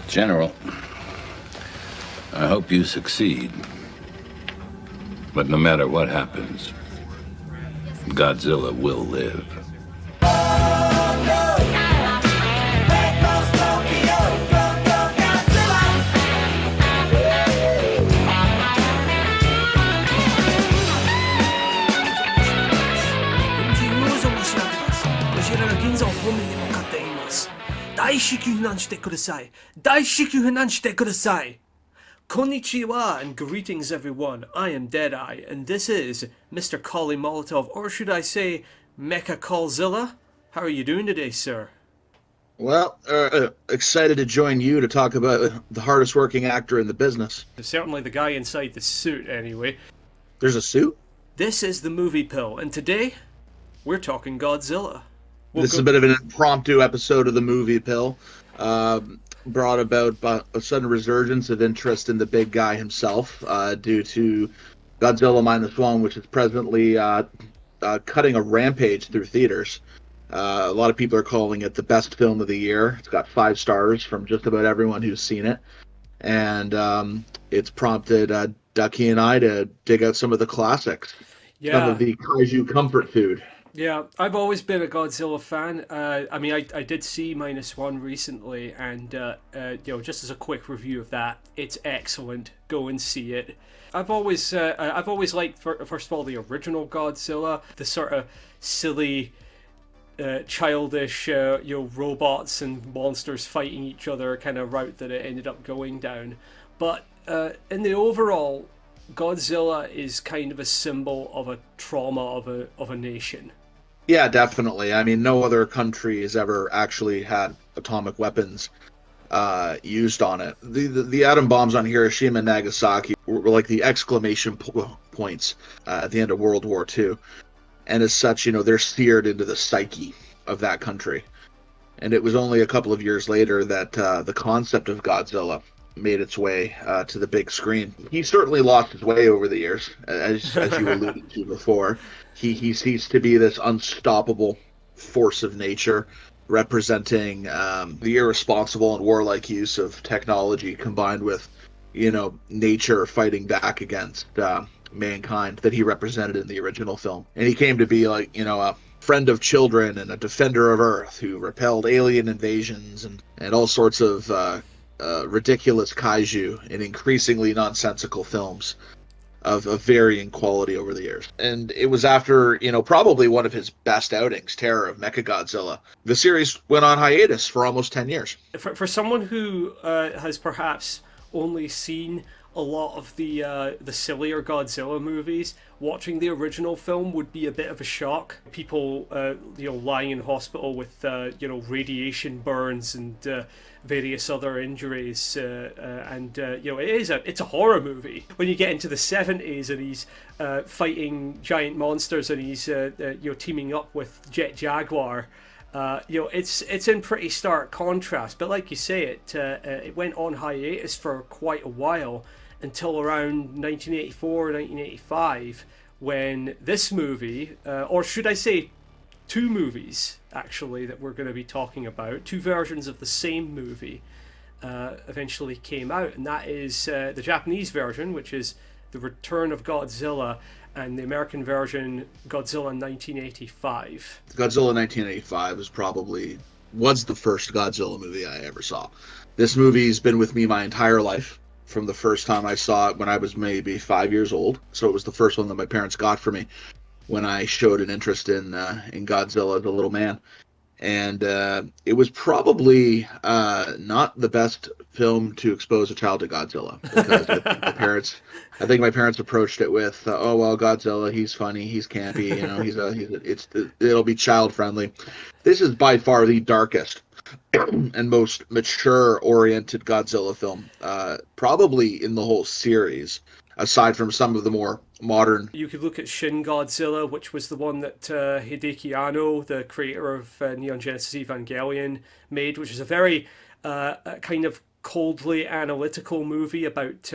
General, I hope you succeed. But no matter what happens, Godzilla will live. Konnichiwa and greetings everyone, I am Deadeye, and this is Mr. Kali Molotov, or should I say, Mecha Callzilla? How are you doing today, sir? Well, excited to join you to talk about the hardest working actor in the business. Certainly the guy inside the suit, anyway. There's a suit? This is the Movie Pill, and today, we're talking Godzilla. This is a bit of an impromptu episode of the Movie Pill, brought about by a sudden resurgence of interest in the big guy himself, due to Godzilla Minus One, which is presently cutting a rampage through theaters. A lot of people are calling it the best film of the year. It's got 5 stars from just about everyone who's seen it. And it's prompted Ducky and I to dig out some of the classics. Some of the Kaiju comfort food. Yeah, I've always been a Godzilla fan. I did see Minus One recently, and just as a quick review of that, it's excellent. Go and see it. I've always liked, first of all, the original Godzilla, the sort of silly, childish, robots and monsters fighting each other kind of route that it ended up going down. But in the overall, Godzilla is kind of a symbol of a trauma of a nation. Yeah, definitely. I mean, no other country has ever actually had atomic weapons used on it. The atom bombs on Hiroshima and Nagasaki were like the exclamation points at the end of World War II. And as such, they're seared into the psyche of that country. And it was only a couple of years later that the concept of Godzilla made its way to the big screen. He certainly lost his way over the years, as you alluded to before. He ceased to be this unstoppable force of nature, representing the irresponsible and warlike use of technology combined with, nature fighting back against mankind that he represented in the original film. And he came to be like, a friend of children and a defender of Earth who repelled alien invasions and all sorts of ridiculous kaiju in increasingly nonsensical films of varying quality over the years. And it was after, probably one of his best outings, Terror of Mechagodzilla. The series went on hiatus for almost 10 years. For someone who has perhaps only seen a lot of the sillier Godzilla movies, watching the original film would be a bit of a shock. People, lying in hospital with, radiation burns and various other injuries, it's a horror movie. When you get into the 70s and he's fighting giant monsters and he's teaming up with Jet Jaguar, it's in pretty stark contrast. But like you say, it went on hiatus for quite a while until around 1984, 1985, when this movie, or should I say 2 movies actually that we're going to be talking about, 2 versions of the same movie eventually came out, and that is the Japanese version, which is The Return of Godzilla, and the American version, Godzilla 1985. Godzilla 1985 was the first Godzilla movie I ever saw. This movie's been with me my entire life, from the first time I saw it when I was maybe 5 years old. So it was the first one that my parents got for me when I showed an interest in Godzilla as a little man. And it was probably not the best film to expose a child to Godzilla, because I think my parents approached it with, oh well, Godzilla, he's funny, he's campy, it'll be child friendly. This is by far the darkest and most mature-oriented Godzilla film, probably in the whole series, aside from some of the more modern. You could look at Shin Godzilla, which was the one that Hideaki Anno, the creator of Neon Genesis Evangelion, made, which is a very kind of coldly analytical movie about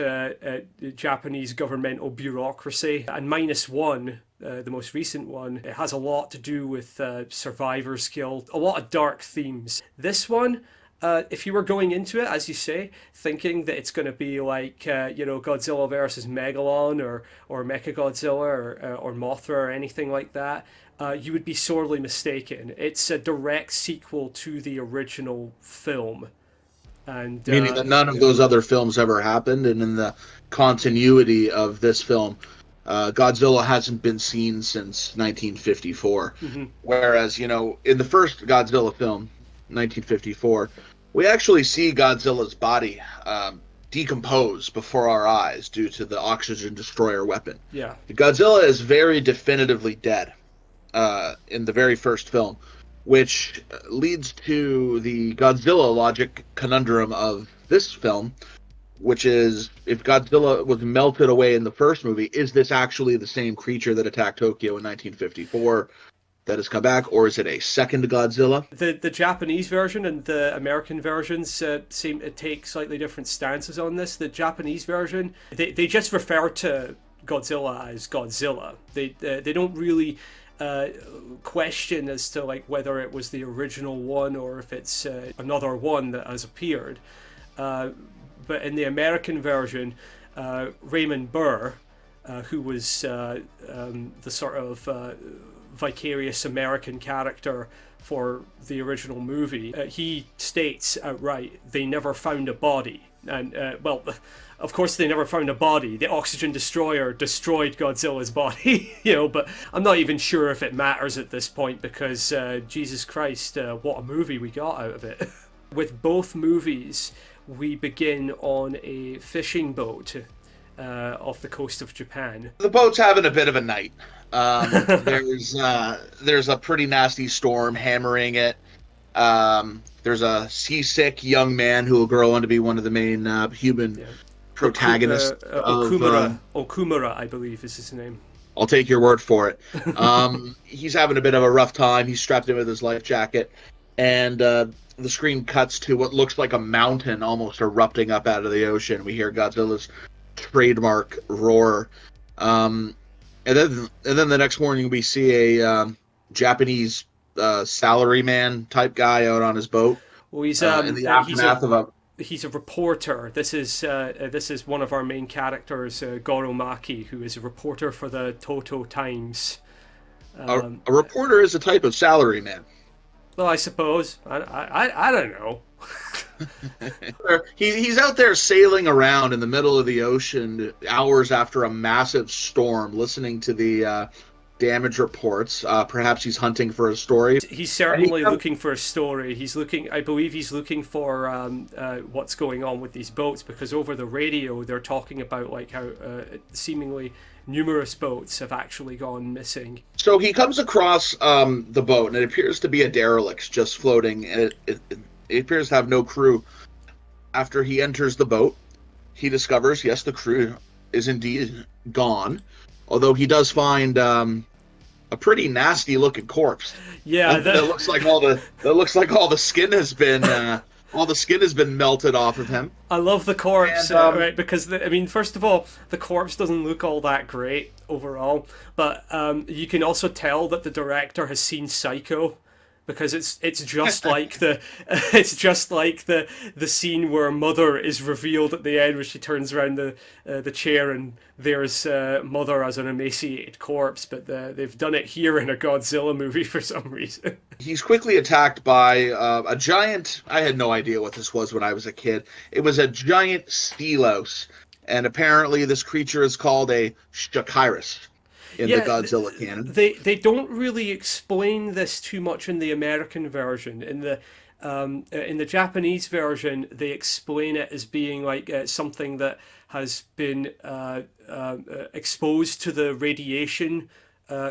Japanese governmental bureaucracy. And Minus One, the most recent one, it has a lot to do with survivor's guilt, a lot of dark themes. This one, if you were going into it, as you say, thinking that it's going to be like Godzilla versus Megalon or Mechagodzilla or Mothra or anything like that, you would be sorely mistaken. It's a direct sequel to the original film, and Meaning that none of those other films ever happened, and in the continuity of this film, Godzilla hasn't been seen since 1954. mm-hmm. Whereas, in the first Godzilla film, 1954, we actually see Godzilla's body decompose before our eyes due to the oxygen destroyer weapon. Yeah, Godzilla is very definitively dead in the very first film, which leads to the Godzilla logic conundrum of this film, which is, if Godzilla was melted away in the first movie, is this actually the same creature that attacked Tokyo in 1954 that has come back, or is it a second Godzilla? the Japanese version and the American versions seem to take slightly different stances on this. The Japanese version, they just refer to Godzilla as Godzilla. They don't really question as to like whether it was the original one or if it's another one that has appeared. But in the American version, Raymond Burr, who was the sort of vicarious American character for the original movie, he states outright they never found a body. And, well, of course they never found a body. The oxygen destroyer destroyed Godzilla's body, but I'm not even sure if it matters at this point because, Jesus Christ, what a movie we got out of it. With both movies, we begin on a fishing boat off the coast of Japan. The boat's having a bit of a night. There's a pretty nasty storm hammering it. There's a seasick young man who will grow on to be one of the main human protagonists. Okumura, I believe, is his name. I'll take your word for it. He's having a bit of a rough time. He's strapped in with his life jacket, and the screen cuts to what looks like a mountain almost erupting up out of the ocean. We hear Godzilla's trademark roar. And then the next morning we see a Japanese salaryman type guy out on his boat. Well, he's in the aftermath of a. He's a reporter. This is one of our main characters, Goro Maki, who is a reporter for the Toto Times. A reporter is a type of salaryman. Well, I suppose. I don't know. He's out there sailing around in the middle of the ocean hours after a massive storm, listening to the damage reports. Perhaps he's hunting for a story. He's certainly looking for a story. I believe he's looking for what's going on with these boats, because over the radio they're talking about like how seemingly numerous boats have actually gone missing. So he comes across the boat, and it appears to be a derelict just floating, and it appears to have no crew. After he enters the boat, he discovers, yes, the crew is indeed gone, although he does find a pretty nasty looking corpse. Yeah, that looks like all the skin has been all the skin has been melted off of him. I love the corpse, right? Because first of all, the corpse doesn't look all that great overall, but you can also tell that the director has seen Psycho, because it's just like the scene where Mother is revealed at the end, where she turns around the chair and there's Mother as an emaciated corpse, but they've done it here in a Godzilla movie for some reason. He's quickly attacked by a giant. I had no idea what this was when I was a kid. It was a giant sea louse, and apparently this creature is called a Shakirus in the Godzilla canon. They don't really explain this too much in the American version. In the Japanese version, they explain it as being like something that has been exposed to the radiation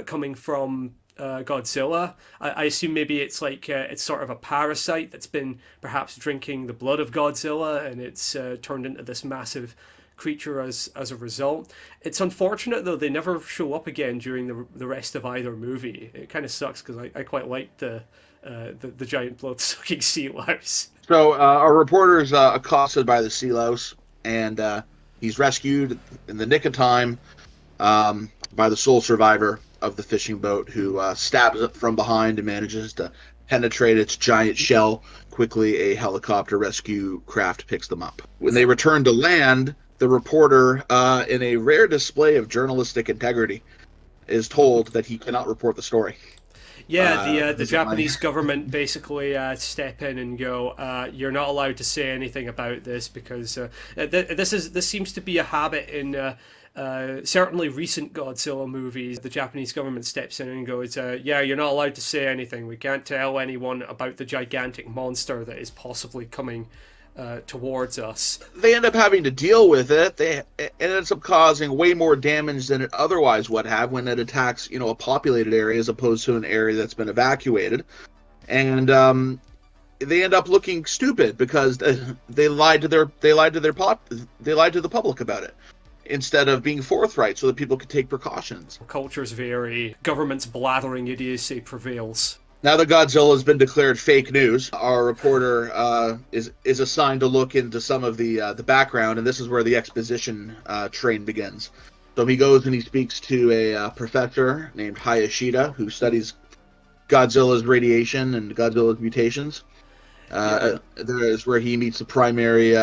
coming from Godzilla. I assume maybe it's like it's sort of a parasite that's been perhaps drinking the blood of Godzilla, and it's turned into this massive creature as a result. It's unfortunate though they never show up again during the rest of either movie. It kind of sucks because I quite liked the giant blood-sucking sea louse. So our reporter is accosted by the sea louse, and he's rescued in the nick of time by the sole survivor of the fishing boat, who stabs it from behind and manages to penetrate its giant shell. Quickly, a helicopter rescue craft picks them up. When they return to land, the reporter, in a rare display of journalistic integrity, is told that he cannot report the story. Yeah, the Because of my Japanese government basically step in and go, "You're not allowed to say anything about this because this seems to be a habit in certainly recent Godzilla movies." The Japanese government steps in and goes, "Yeah, you're not allowed to say anything. We can't tell anyone about the gigantic monster that is possibly coming towards us." They end up having to deal with it. It ends up causing way more damage than it otherwise would have when it attacks, a populated area as opposed to an area that's been evacuated. And they end up looking stupid because they lied to the public about it instead of being forthright so that people could take precautions. Cultures vary. Government's blathering idiocy prevails. Now that Godzilla has been declared fake news, our reporter is assigned to look into some of the background, and this is where the exposition train begins. So he goes and he speaks to a professor named Hayashida who studies Godzilla's radiation and Godzilla's mutations. There is where he meets the primary.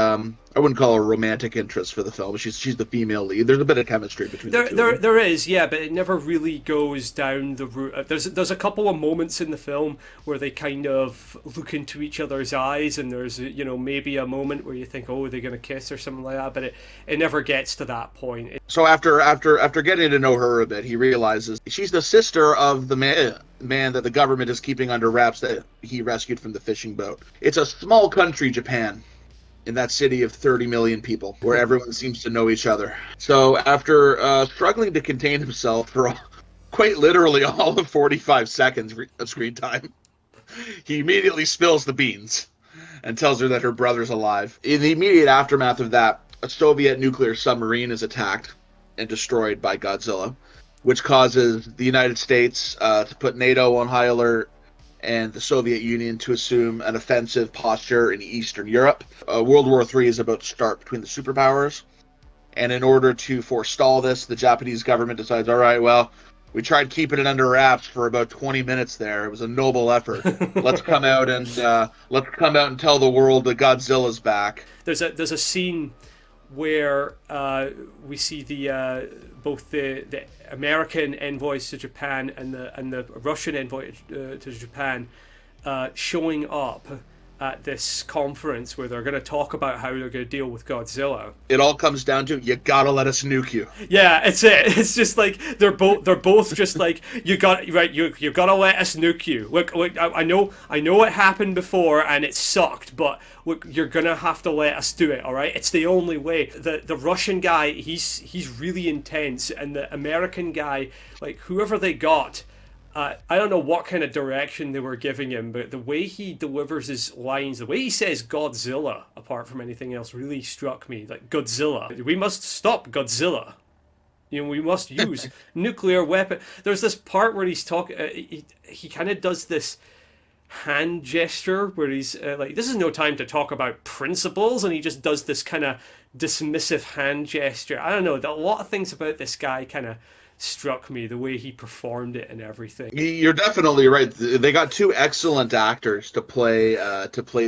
I wouldn't call her romantic interest for the film. She's the female lead. There's a bit of chemistry between the two. There is, yeah, but it never really goes down the route. There's a couple of moments in the film where they kind of look into each other's eyes, and there's maybe a moment where you think, oh, they're gonna kiss or something like that, but it never gets to that point. So after getting to know her a bit, he realizes she's the sister of the man that the government is keeping under wraps that he rescued from the fishing boat. It's a small country, Japan, in that city of 30 million people, where everyone seems to know each other. So after struggling to contain himself for quite literally all of 45 seconds of screen time, he immediately spills the beans and tells her that her brother's alive. In the immediate aftermath of that, a Soviet nuclear submarine is attacked and destroyed by Godzilla, which causes the United States to put NATO on high alert and the Soviet Union to assume an offensive posture in Eastern Europe. World War III is about to start between the superpowers, and in order to forestall this, the Japanese government decides, all right, well, we tried keeping it under wraps for about 20 minutes there. It was a noble effort. Let's come out and tell the world that Godzilla's back. There's a scene where we see both the American envoys to Japan and the Russian envoy to Japan showing up at this conference where they're going to talk about how they're going to deal with Godzilla. It all comes down to, you gotta let us nuke you. Yeah, it's it. It's just like they're both just like, you gotta let us nuke you. Look, I know it happened before and it sucked, but look, you're gonna have to let us do it. All right, it's the only way. The Russian guy, he's really intense, and the American guy, like whoever they got. I don't know what kind of direction they were giving him, but the way he delivers his lines, the way he says Godzilla, apart from anything else, really struck me. Like, Godzilla. We must stop Godzilla. We must use nuclear weapon. There's this part where he's talking, he kind of does this hand gesture where he's like, this is no time to talk about principles, and he just does this kind of dismissive hand gesture. I don't know, a lot of things about this guy kind of struck me, the way he performed it and everything. You're definitely right. They got two excellent actors to play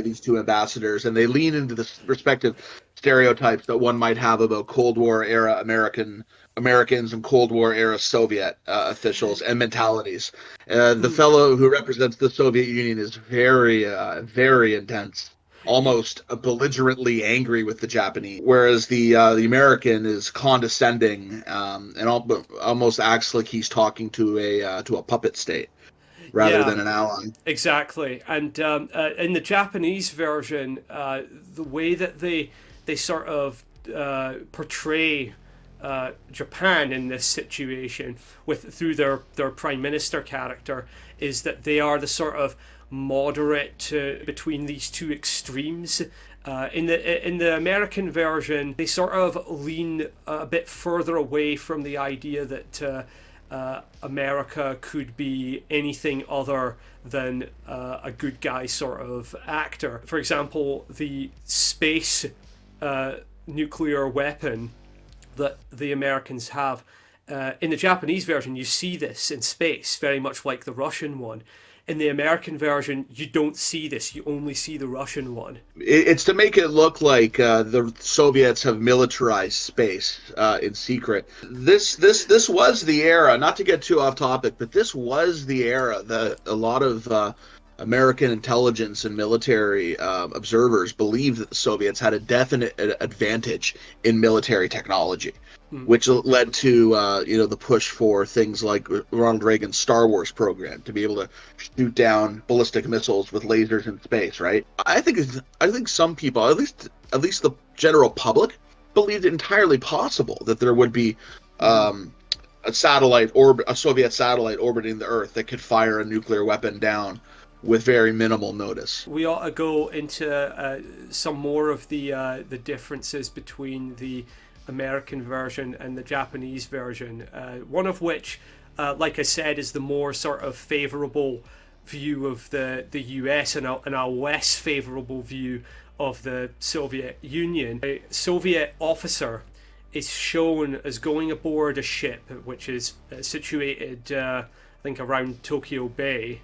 these two ambassadors, and they lean into the respective stereotypes that one might have about Cold War era Americans and Cold War era Soviet officials and mentalities. The fellow who represents the Soviet Union is very very intense, almost belligerently angry with the Japanese, whereas the American is condescending and almost acts like he's talking to a puppet state rather than an ally. Exactly, and in the Japanese version, the way that they sort of portray Japan in this situation through their prime minister character is that they are the sort of moderate between these two extremes. In the American version, they sort of lean a bit further away from the idea that America could be anything other than a good guy sort of actor. For example, the space nuclear weapon that the Americans have. In the Japanese version, you see this in space, very much like the Russian one. In the American version, you don't see this. You only see the Russian one. It's to make it look like the Soviets have militarized space in secret. This was the era. Not to get too off topic, but this was the era that a lot of American intelligence and military observers believed that the Soviets had a definite advantage in military technology, which led to the push for things like Ronald Reagan's Star Wars program to be able to shoot down ballistic missiles with lasers in space. Right? I think some people, at least the general public, believed it entirely possible that there would be a Soviet satellite orbiting the Earth that could fire a nuclear weapon down with very minimal notice. We ought to go into some more of the differences between the American version and the Japanese version. One of which, like I said, is the more sort of favourable view of the US and a less favourable view of the Soviet Union. A Soviet officer is shown as going aboard a ship which is situated, I think, around Tokyo Bay,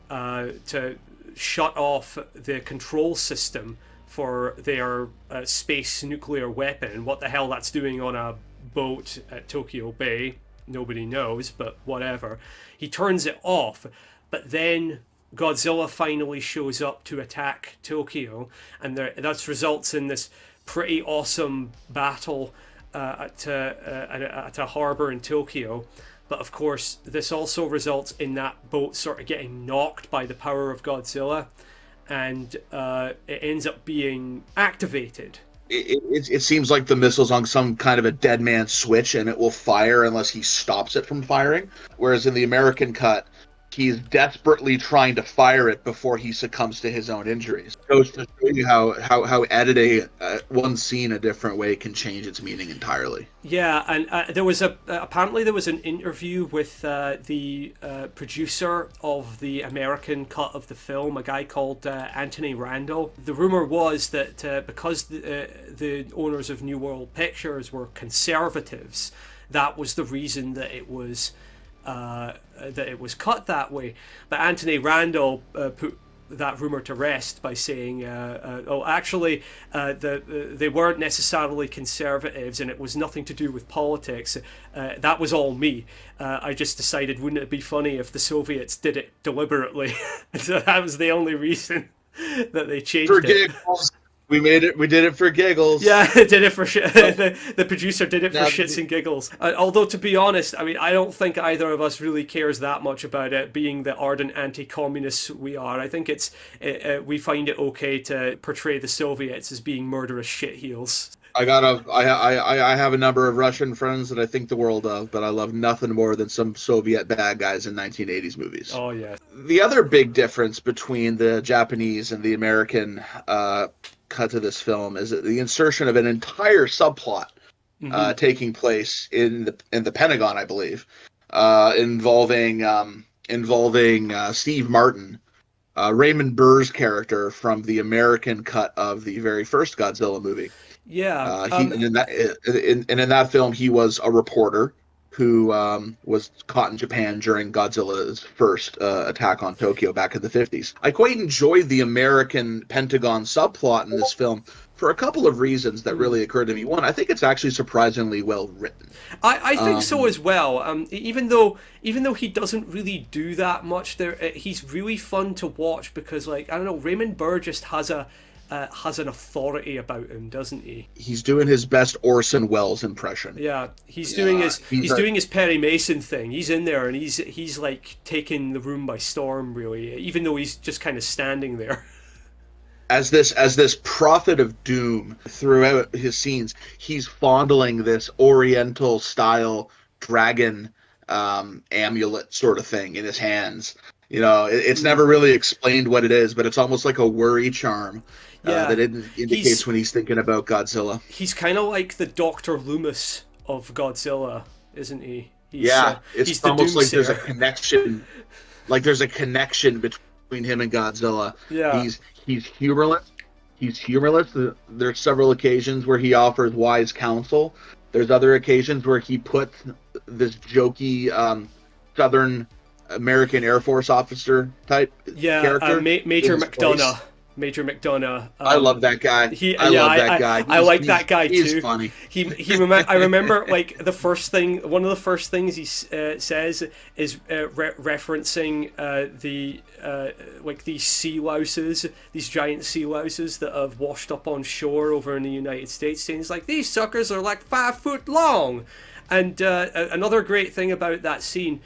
to shut off the control system for their space nuclear weapon. What the hell that's doing on a boat at Tokyo Bay, nobody knows, but whatever. He turns it off, but then Godzilla finally shows up to attack Tokyo, and that results in this pretty awesome battle at a harbour in Tokyo. But of course, this also results in that boat sort of getting knocked by the power of Godzilla, and it ends up being activated. It seems like the missile's on some kind of a dead man switch, and it will fire unless he stops it from firing. Whereas in the American cut, he's desperately trying to fire it before he succumbs to his own injuries. It goes to show you how editing one scene a different way can change its meaning entirely. Yeah, and there was apparently there was an interview with the producer of the American cut of the film, a guy called Anthony Randall. The rumor was that because the owners of New World Pictures were conservatives, that was the reason that it was cut that way. But Anthony Randall put that rumor to rest by saying, they weren't necessarily conservatives, and it was nothing to do with politics. That was all me. I just decided, wouldn't it be funny if the Soviets did it deliberately? So that was the only reason that they changed it. We did it for giggles. Yeah, did it for shit. The producer did it for shits and giggles. Although, to be honest, I mean, I don't think either of us really cares that much about it, being the ardent anti-communists we are. I think we find it okay to portray the Soviets as being murderous shitheels. I have a number of Russian friends that I think the world of, but I love nothing more than some Soviet bad guys in 1980s movies. Oh, yeah. The other big difference between the Japanese and the American cut to this film is the insertion of an entire subplot taking place in the Pentagon, I believe, involving Steve Martin, Raymond Burr's character from the American cut of the very first Godzilla movie. Yeah. In that film, he was a reporter who was caught in Japan during Godzilla's first attack on Tokyo back in the 50s. I quite enjoyed the American Pentagon subplot in this film for a couple of reasons that really occurred to me. One, I think it's actually surprisingly well written. I think so as well. Even though he doesn't really do that much, he's really fun to watch because, like, I don't know, Raymond Burr just has an authority about him, doesn't he? He's doing his best Orson Welles impression. Yeah, he's doing his Perry Mason thing. He's in there and he's like taking the room by storm, really, even though he's just kind of standing there. As this prophet of doom throughout his scenes, he's fondling this Oriental style dragon amulet sort of thing in his hands. You know, it's never really explained what it is, but it's almost like a worry charm that indicates when he's thinking about Godzilla. He's kind of like the Dr. Loomis of Godzilla, isn't he? It's almost like there's a connection. Like there's a connection between him and Godzilla. Yeah. He's humorless. There's several occasions where he offers wise counsel. There's other occasions where he puts this jokey Southern American Air Force officer type Yeah, character. Major In his place. McDonough. Major McDonough. I love that guy. He, I yeah, love that guy. I like that guy He's too. funny. I remember like one of the first things he says is referencing the like these sea louses, these giant sea louses that have washed up on shore over in the United States. Saying it's like these suckers are like 5 foot long, and another great thing about that scene.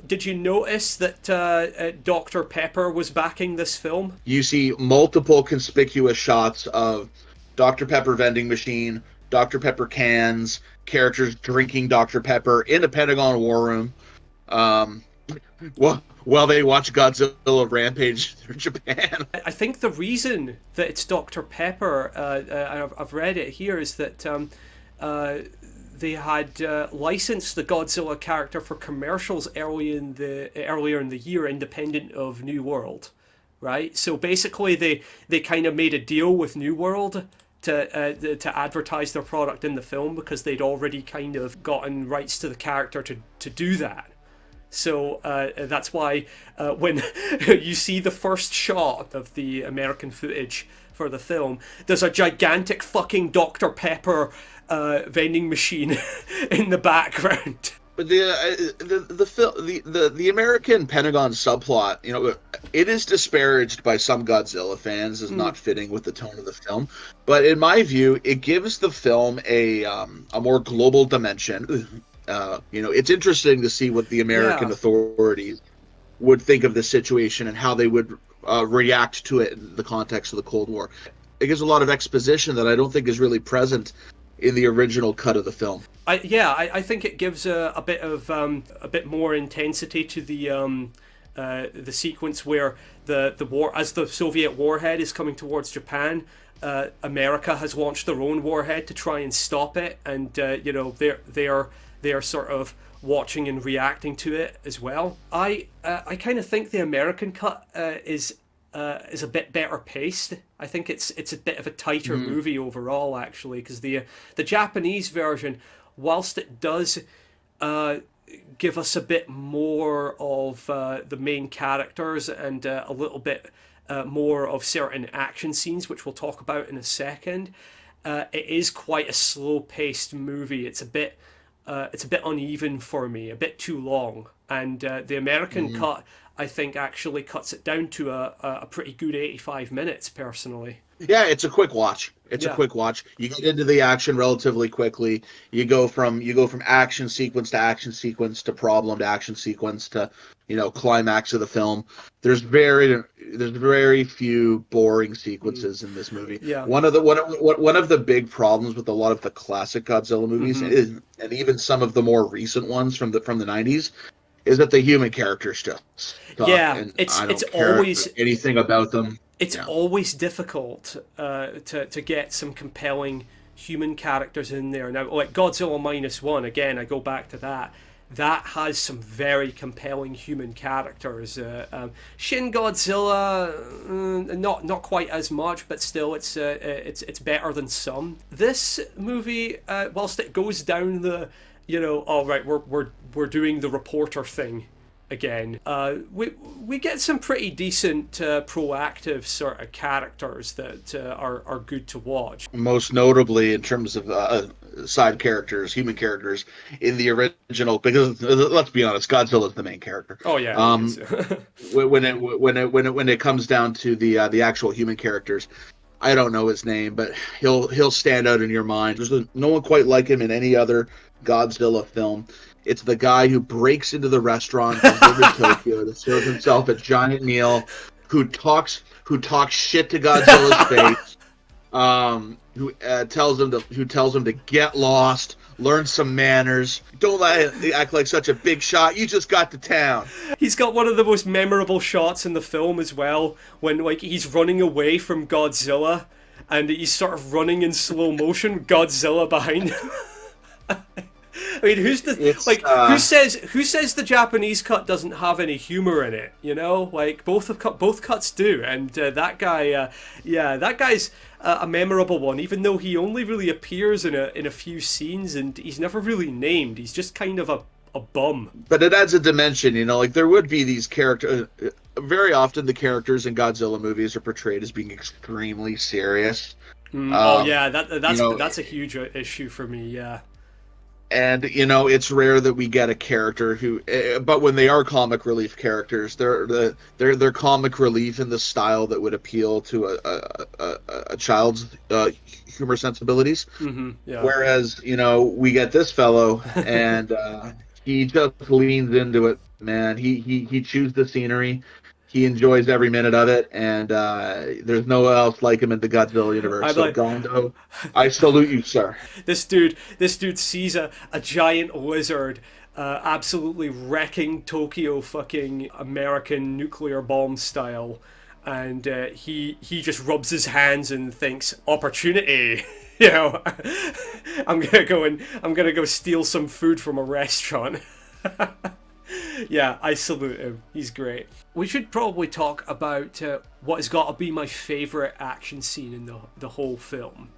Did you notice that Dr. Pepper was backing this film? You see multiple conspicuous shots of Dr. Pepper vending machine, Dr. Pepper cans, characters drinking Dr. Pepper in the Pentagon War Room. Um, while they watch Godzilla rampage through Japan. I think the reason that it's Dr. Pepper, I've read it here, is that they had licensed the Godzilla character for commercials earlier in the year, independent of New World, right? So basically, they kind of made a deal with New World to advertise their product in the film because they'd already kind of gotten rights to the character to do that. So that's why when you see the first shot of the American footage for the film, there's a gigantic fucking Dr. Pepper vending machine in the background. But the American Pentagon subplot, you know, it is disparaged by some Godzilla fans as not fitting with the tone of the film. But in my view, it gives the film a more global dimension. You know, it's interesting to see what the American authorities would think of the situation and how they would react to it in the context of the Cold War. It gives a lot of exposition that I don't think is really present in the original cut of the film. I think it gives a bit more intensity to the sequence where the war, as the Soviet warhead is coming towards Japan. America has launched their own warhead to try and stop it, and you know, they are sort of watching and reacting to it as well. I kind of think the American cut is a bit better paced. I think it's a bit of a tighter movie overall, actually, because the Japanese version, whilst it does give us a bit more of the main characters and a little bit more of certain action scenes, which we'll talk about in a second, it is quite a slow-paced movie. It's a bit uneven for me, a bit too long, and the American cut, I think, actually cuts it down to a pretty good 85 minutes, personally. Yeah, it's a quick watch. It's a quick watch. You get into the action relatively quickly. You go from action sequence to problem to action sequence to, you know, climax of the film. There's very few boring sequences in this movie. Yeah. One of the big problems with a lot of the classic Godzilla movies is, and even some of the more recent ones from the 90s, is that the human characters just suck, and it's I don't care always anything about them. It's always difficult to get some compelling human characters in there. Now, like Godzilla -1, again, I go back to that. That has some very compelling human characters. Shin Godzilla, not quite as much, but still, it's better than some. This movie, whilst it goes down the, you know, all right, we're doing the reporter thing again. We get some pretty decent proactive sort of characters that are good to watch. Most notably in terms of side characters, human characters in the original, because let's be honest, Godzilla's the main character. Oh yeah. When it comes down to the actual human characters, I don't know his name, but he'll stand out in your mind. There's no one quite like him in any other Godzilla film. It's the guy who breaks into the restaurant in Tokyo to serve himself a giant meal, who talks shit to Godzilla's face, who tells him to get lost, learn some manners, don't let it act like such a big shot. You just got to town. He's got one of the most memorable shots in the film as well, when like he's running away from Godzilla, and he's sort of running in slow motion, Godzilla behind him. I mean, who says the Japanese cut doesn't have any humor in it? You know, like both cuts do, and that guy's a memorable one. Even though he only really appears in a few scenes, and he's never really named. He's just kind of a bum. But it adds a dimension, like there would be these characters. Very often, the characters in Godzilla movies are portrayed as being extremely serious. Oh Um, yeah, you know, that's a huge issue for me. Yeah. and it's rare that we get a character who, but when they are comic relief characters, they're comic relief in the style that would appeal to a child's humor sensibilities. Yeah. Whereas, we get this fellow, and he just leans into it, man. He chews the scenery. He enjoys every minute of it, and there's no one else like him in the Godzilla universe. I'm So, like, Gondo, I salute you, sir. this dude sees a giant lizard absolutely wrecking Tokyo, fucking American nuclear bomb style, and he just rubs his hands and thinks, opportunity. I'm gonna go steal some food from a restaurant. Yeah, I salute him. He's great. We should probably talk about what has got to be my favourite action scene in the whole film.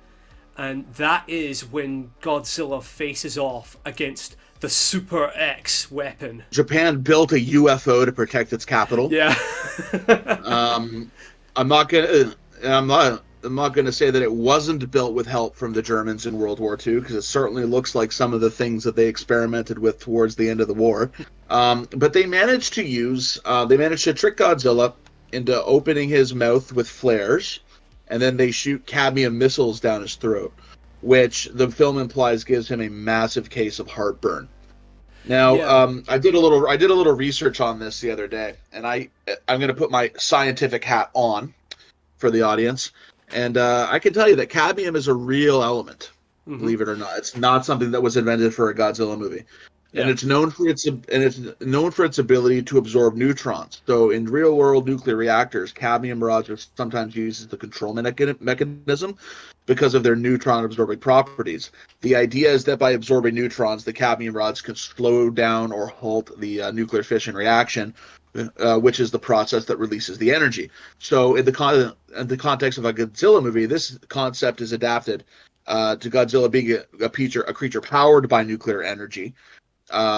And that is when Godzilla faces off against the Super X weapon. Japan built a UFO to protect its capital. Yeah. I'm not gonna. I'm not going to say that it wasn't built with help from the Germans in World War II, because it certainly looks like some of the things that they experimented with towards the end of the war. But they managed to trick Godzilla into opening his mouth with flares, and then they shoot cadmium missiles down his throat, which the film implies gives him a massive case of heartburn. Now, Yeah. I did a little research on this the other day, and I'm going to put my scientific hat on for the audience. And I can tell you that cadmium is a real element, believe it or not. It's not something that was invented for a Godzilla movie, and Yeah. it's known for its ability to absorb neutrons. So in real world nuclear reactors, cadmium rods are sometimes used as the control mechanism because of their neutron absorbing properties. The idea is that by absorbing neutrons, the cadmium rods can slow down or halt the nuclear fission reaction, which is the process that releases the energy. So in the context of a Godzilla movie, this concept is adapted to Godzilla being a creature powered by nuclear energy.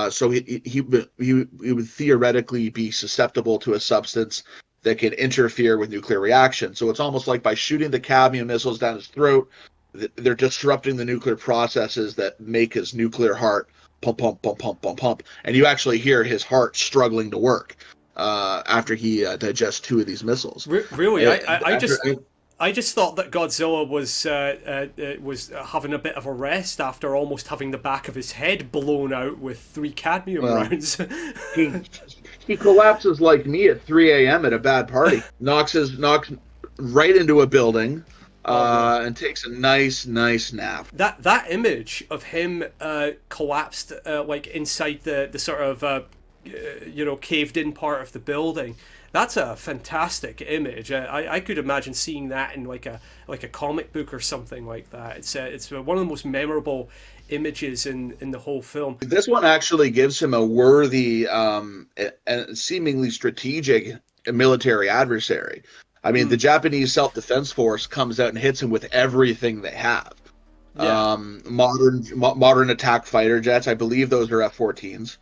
So he would theoretically be susceptible to a substance that can interfere with nuclear reaction. So it's almost like by shooting the cadmium missiles down his throat, they're disrupting the nuclear processes that make his nuclear heart pump, pump, pump, pump, pump, pump. And you actually hear his heart struggling to work after he digests two of these missiles. Really, I just thought that Godzilla was having a bit of a rest after almost having the back of his head blown out with 3 cadmium rounds. he collapses like me at 3 a.m. at a bad party. Knocks right into a building. And takes a nice nap. That image of him collapsed like inside the sort of caved in part of the building, that's a fantastic image. I could imagine seeing that in like a comic book or something like that. It's one of the most memorable images in the whole film. This one actually gives him a worthy and seemingly strategic military adversary. I mean, the Japanese self-defense force comes out and hits him with everything they have. Yeah. Modern attack fighter jets. I believe those are F-14s.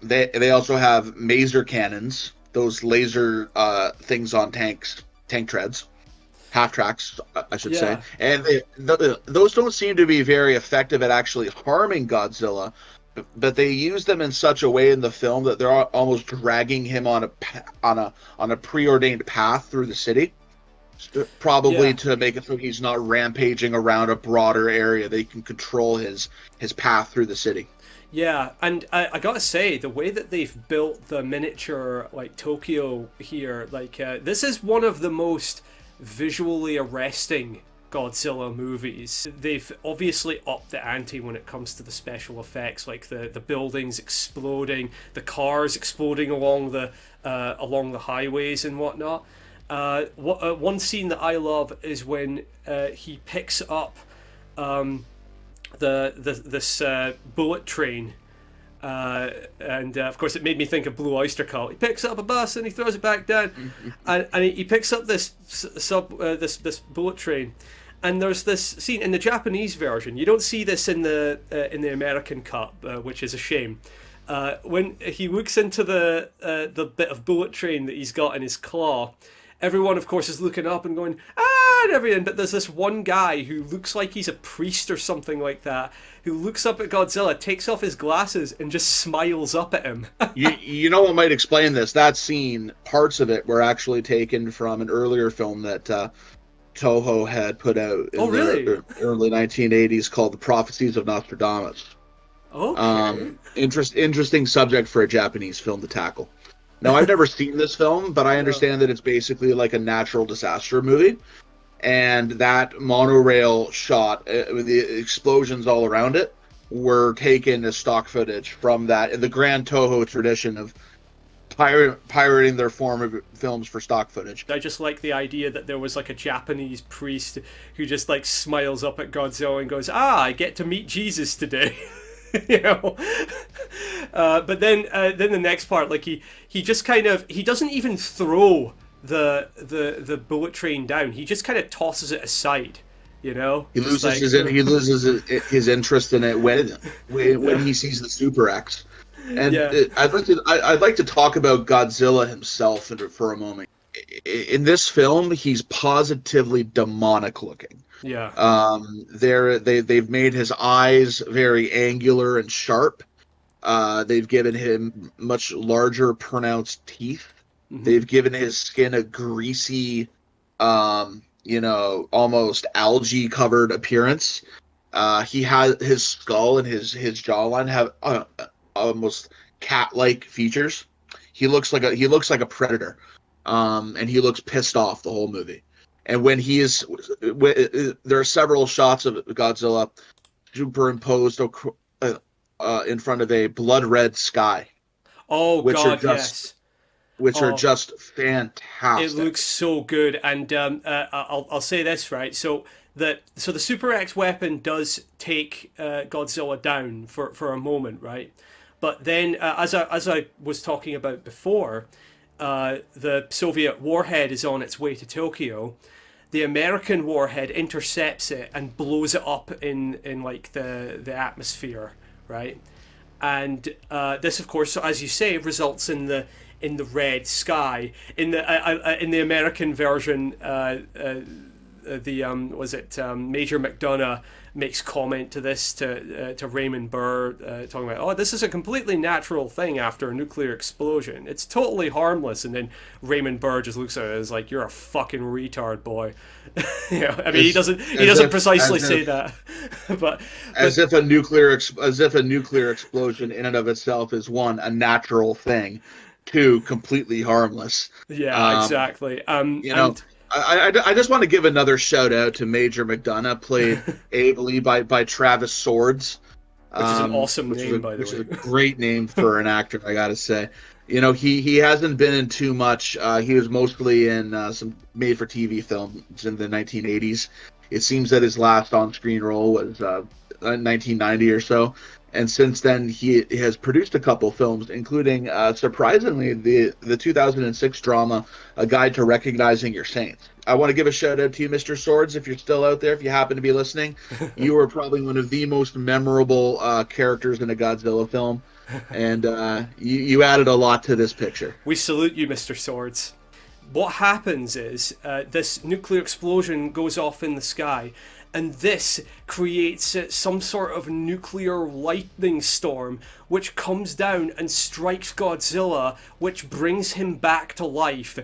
They also have maser cannons, those laser things on tank treads, half tracks, I should say. And those don't seem to be very effective at actually harming Godzilla. But they use them in such a way in the film that they're almost dragging him on a preordained path through the city, probably to make it so he's not rampaging around a broader area. They can control his path through the city. Yeah, and I gotta say, the way that they've built the miniature like Tokyo here, like this is one of the most visually arresting Godzilla movies. They've obviously upped the ante when it comes to the special effects, like the buildings exploding, the cars exploding along the highways and whatnot. One scene that I love is when he picks up this bullet train. And of course, it made me think of Blue Oyster Cult. He picks up a bus and he throws it back down, and he picks up this bullet train, And there's this scene in the Japanese version. You don't see this in the American cut, which is a shame. When he looks into the bit of bullet train that he's got in his claw, everyone, of course, is looking up and going, ah, and everything. But there's this one guy who looks like he's a priest or something like that, who looks up at Godzilla, takes off his glasses, and just smiles up at him. You know what might explain this? That scene, parts of it were actually taken from an earlier film that Toho had put out in the early 1980s called The Prophecies of Nostradamus. Okay. Interesting subject for a Japanese film to tackle. Now, I've never seen this film, but I understand that it's basically like a natural disaster movie. And that monorail shot, with the explosions all around it, were taken as stock footage from that, in the grand Toho tradition of pirating their form of films for stock footage. I just like the idea that there was like a Japanese priest who just like smiles up at Godzilla and goes, ah, I get to meet Jesus today. You know, but then the next part, like he just kind of, he doesn't even throw the bullet train down. He just kind of tosses it aside. You know, he loses his interest in it when he sees the Super X. And yeah. I'd like to talk about Godzilla himself for a moment. In this film, he's positively demonic looking. Yeah. They've made his eyes very angular and sharp. They've given him much larger, pronounced teeth. Mm-hmm. They've given his skin a greasy, almost algae covered appearance. He has his skull and his jawline have almost cat-like features. He looks like a predator, and he looks pissed off the whole movie. And when there are several shots of Godzilla superimposed in front of a blood red sky. Oh God, yes. Which are just fantastic. It looks so good, and I'll say this, right? So the Super X weapon does take Godzilla down for a moment, right? But then, as I was talking about before, the Soviet warhead is on its way to Tokyo. The American warhead intercepts it and blows it up in like the atmosphere, right? And this, of course, as you say, results in the red sky. In the American version, Major McDonough makes comment to this to Raymond Burr, talking about, oh, this is a completely natural thing after a nuclear explosion. It's totally harmless. And then Raymond Burr just looks at it as like, you're a fucking retard, boy. You know, I mean, he doesn't precisely say that, but as if a nuclear explosion in and of itself is, one, a natural thing, two, completely harmless. Yeah, exactly. I just want to give another shout out to Major McDonough, played ably by Travis Swords, which is an awesome name, by the way. Which is a great name for an actor, I gotta say. You know, he hasn't been in too much. He was mostly in some made-for-TV films in the 1980s. It seems that his last on-screen role was 1990 or so. And since then, he has produced a couple films, including, surprisingly, the 2006 drama, A Guide to Recognizing Your Saints. I want to give a shout-out to you, Mr. Swords, if you're still out there, if you happen to be listening. You are probably one of the most memorable characters in a Godzilla film, and you added a lot to this picture. We salute you, Mr. Swords. What happens is this nuclear explosion goes off in the sky, and this creates some sort of nuclear lightning storm, which comes down and strikes Godzilla, which brings him back to life.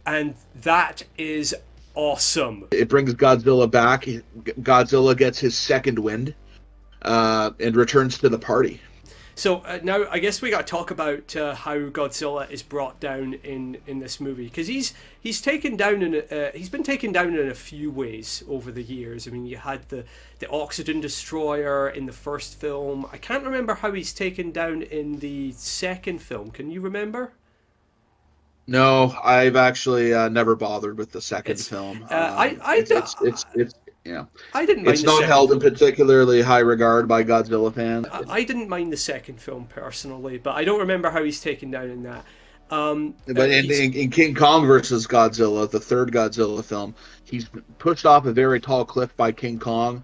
And that is awesome. It brings Godzilla back. Godzilla gets his second wind and returns to the party. So now I guess we got to talk about how Godzilla is brought down in this movie, because he's been taken down in a few ways over the years. I mean, you had the Oxygen Destroyer in the first film. I can't remember how he's taken down in the second film. Can you remember? No, I've actually never bothered with the second film. I didn't mind. It's not held in particularly high regard by Godzilla fans. I didn't mind the second film personally, but I don't remember how he's taken down in that. But He's in King Kong versus Godzilla, the third Godzilla film, he's pushed off a very tall cliff by King Kong,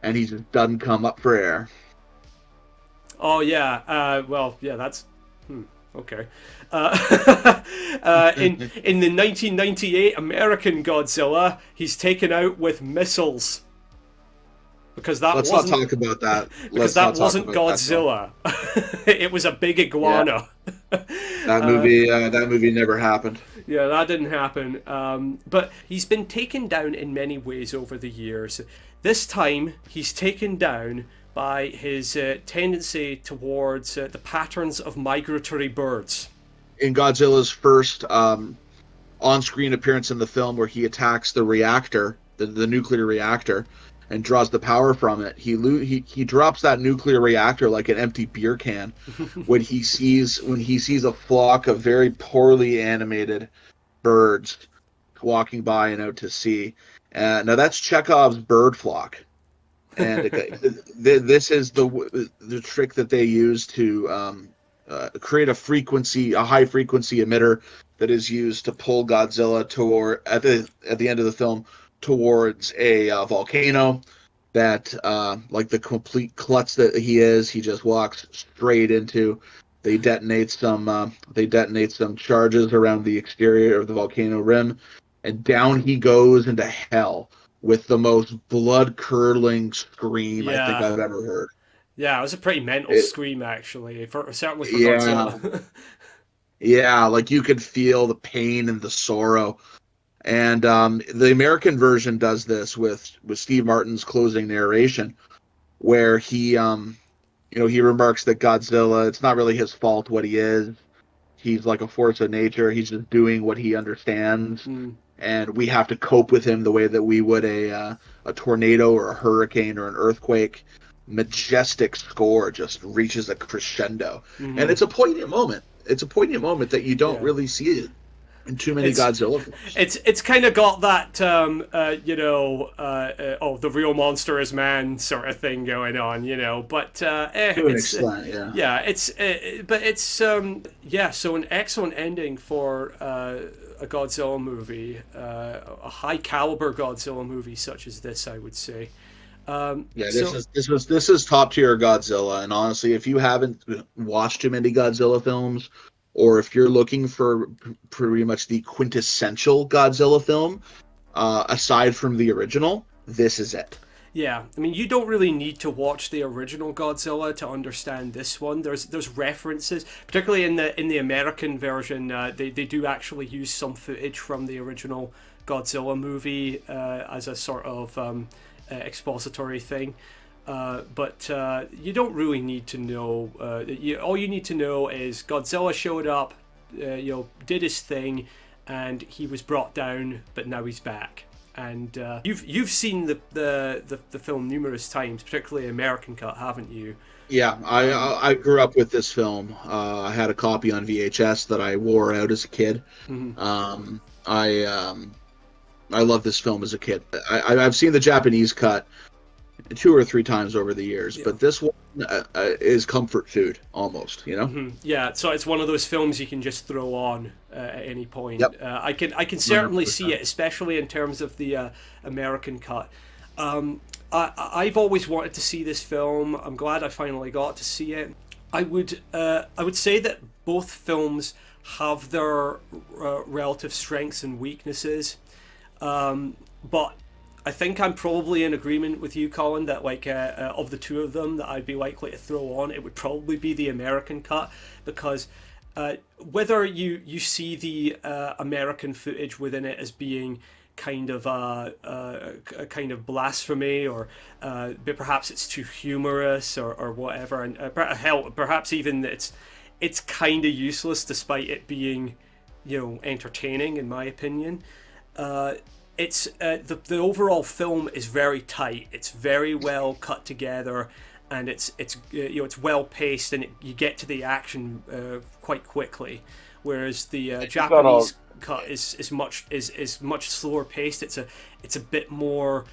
and he just doesn't come up for air. Oh yeah. Well, yeah. That's okay. In the 1998 American Godzilla, he's taken out with missiles because that Let's not wasn't talk about that. because Let's that not talk wasn't about that film. Godzilla. It was a big Yeah, iguana. that movie never happened. Yeah, that didn't happen. But he's been taken down in many ways over the years. This time, he's taken down by his tendency towards the patterns of migratory birds. In Godzilla's first on-screen appearance in the film, where he attacks the reactor, the nuclear reactor, and draws the power from it, he drops that nuclear reactor like an empty beer can when he sees a flock of very poorly animated birds walking by and out to sea. Now that's Chekhov's bird flock, and this is the trick that they use to create a high frequency emitter that is used to pull Godzilla toward at the end of the film towards a volcano that like the complete klutz that he is, he just walks straight into. They detonate some charges around the exterior of the volcano rim, and down he goes into hell with the most blood curdling scream I think Yeah, I've ever heard. yeah, it was a pretty mental It, scream actually, certainly for yeah, Godzilla. yeah, like you could feel the pain and the sorrow. And the American version does this with Steve Martin's closing narration, where he remarks that Godzilla, it's not really his fault what he is. He's like a force of nature. He's just doing what he understands, Mm, and we have to cope with him the way that we would a tornado or a hurricane or an earthquake. Majestic score just reaches a crescendo, and hmm it's a poignant moment. It's a poignant moment that you don't Yeah, really see it in too many it's Godzilla films. it's kind of got that oh, the real monster is man sort of thing going on, but To an it's extent, yeah. yeah, but it's yeah, so an excellent ending for a Godzilla movie, a high caliber Godzilla movie such as this, I would say. Yeah, So this is top tier Godzilla, and honestly, if you haven't watched too many Godzilla films, or if you're looking for pretty much the quintessential Godzilla film, aside from the original, this is it. yeah, I mean, you don't really need to watch the original Godzilla to understand this one. There's references, particularly in the American version. They do actually use some footage from the original Godzilla movie as a sort of expository thing. But you don't really need to know. All you need to know is Godzilla showed up, did his thing, and he was brought down, but now he's back. And you've seen the film numerous times, particularly American cut, haven't you? Yeah, I grew up with this film. I had a copy on VHS that I wore out as a kid. Mhm. Um, I love this film as a kid. I've seen the Japanese cut two or three times over the years, Yeah. but this one is comfort food almost. You know? Yeah, so it's one of those films you can just throw on at any point. Yep, I can certainly see 100%. it, especially in terms of the American cut. I've always wanted to see this film. I'm glad I finally got to see it. I would say that both films have their relative strengths and weaknesses, but I think I'm probably in agreement with you, Colin, that like of the two of them that I'd be likely to throw on, it would probably be the American cut because whether you see the American footage within it as being kind of a kind of blasphemy, or but perhaps it's too humorous or whatever, and hell, perhaps even it's kind of useless despite it being entertaining in my opinion. It's the overall film is very tight. It's very well cut together, and it's well paced, and you get to the action quite quickly. Whereas the You've got all Japanese cut is much slower paced. It's a bit more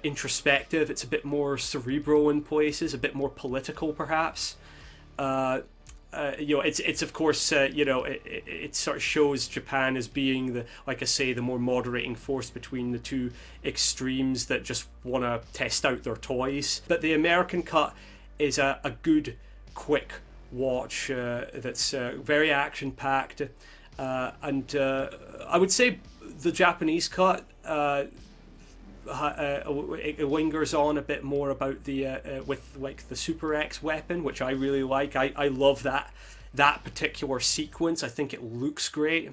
introspective. It's a bit more cerebral in places. A bit more political, perhaps. it's of course, it sort of shows Japan as being the, like I say, the more moderating force between the two extremes that just want to test out their toys. But the American cut is a good, quick watch that's very action packed, and I would say the Japanese cut. It lingers on a bit more about the with like the Super X weapon, which I really like. I love that particular sequence. I think it looks great.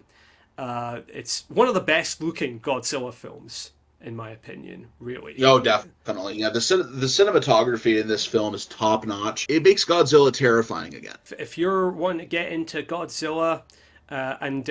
It's one of the best looking Godzilla films, in my opinion. Really. Oh, definitely. Yeah, the cinematography in this film is top notch. It makes Godzilla terrifying again. If you're wanting to get into Godzilla, and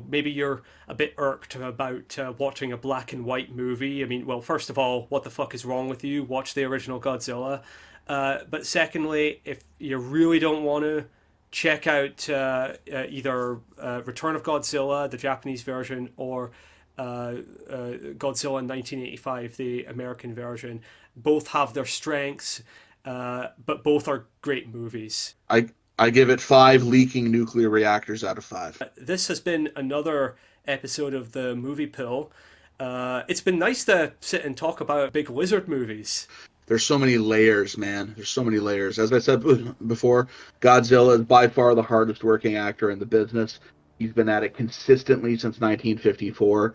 maybe you're a bit irked about watching a black and white movie. I mean, well, first of all, what the fuck is wrong with you? Watch the original Godzilla. But secondly, if you really don't want to, check out either Return of Godzilla, the Japanese version, or Godzilla in 1985, the American version. Both have their strengths, but both are great movies. I give it 5 leaking nuclear reactors out of 5. This has been another episode of the Movie Pill. It's been nice to sit and talk about big lizard movies. There's so many layers, man. There's so many layers. As I said before, Godzilla is by far the hardest working actor in the business. He's been at it consistently since 1954.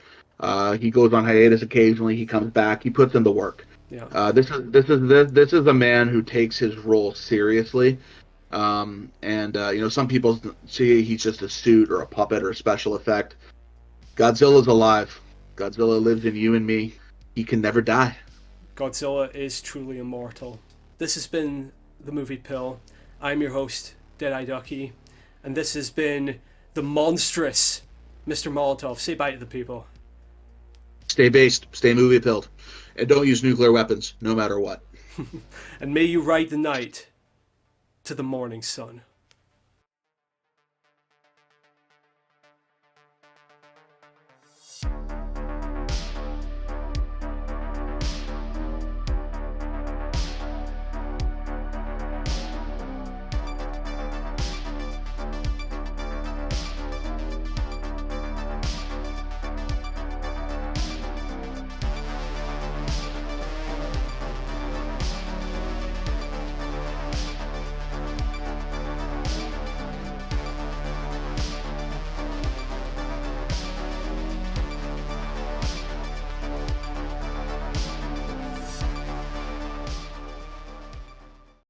He goes on hiatus occasionally. He comes back. He puts in the work. Yeah. This is a man who takes his role seriously. Some people see he's just a suit or a puppet or a special effect. Godzilla's alive. Godzilla lives in you and me. He can never die. Godzilla is truly immortal. This has been the Movie Pill. I'm your host, Deadeye Ducky, and this has been the monstrous Mr. Molotov. Say bye to the people. Stay based, stay movie pilled, and don't use nuclear weapons, no matter what. And may you ride the night to the morning sun.